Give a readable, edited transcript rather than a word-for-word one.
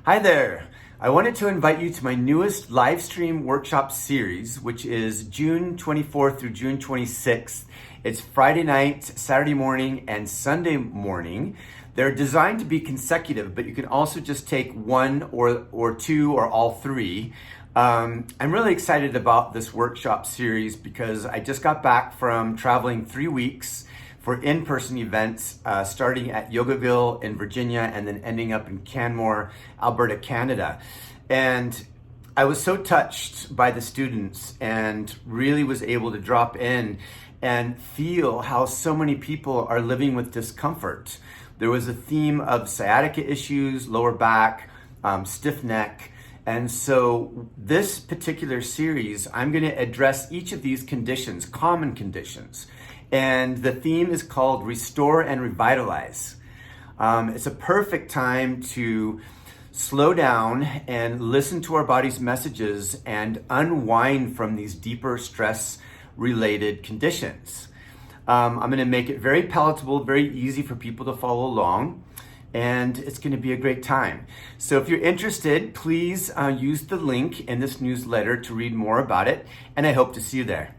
Hi there. I wanted to invite you to my newest live stream workshop series, which is June 24th through June 26th. It's Friday night, Saturday morning, and Sunday morning. They're designed to be consecutive, but you can also just take one or two or all three. I'm really excited about this workshop series because I just got back from traveling 3 weeks for in-person events, starting at Yogaville in Virginia and then ending up in Canmore, Alberta, Canada. And I was so touched by the students and really was able to drop in and feel how so many people are living with discomfort. There was a theme of sciatica issues, lower back, stiff neck. And so this particular series, I'm going to address each of these conditions, common conditions. And the theme is called Restore and Revitalize. It's a perfect time to slow down and listen to our body's messages and unwind from these deeper stress-related conditions. I'm going to make it very palatable, very easy for people to follow along, and it's going to be a great time. So if you're interested, please use the link in this newsletter to read more about it, and I hope to see you there.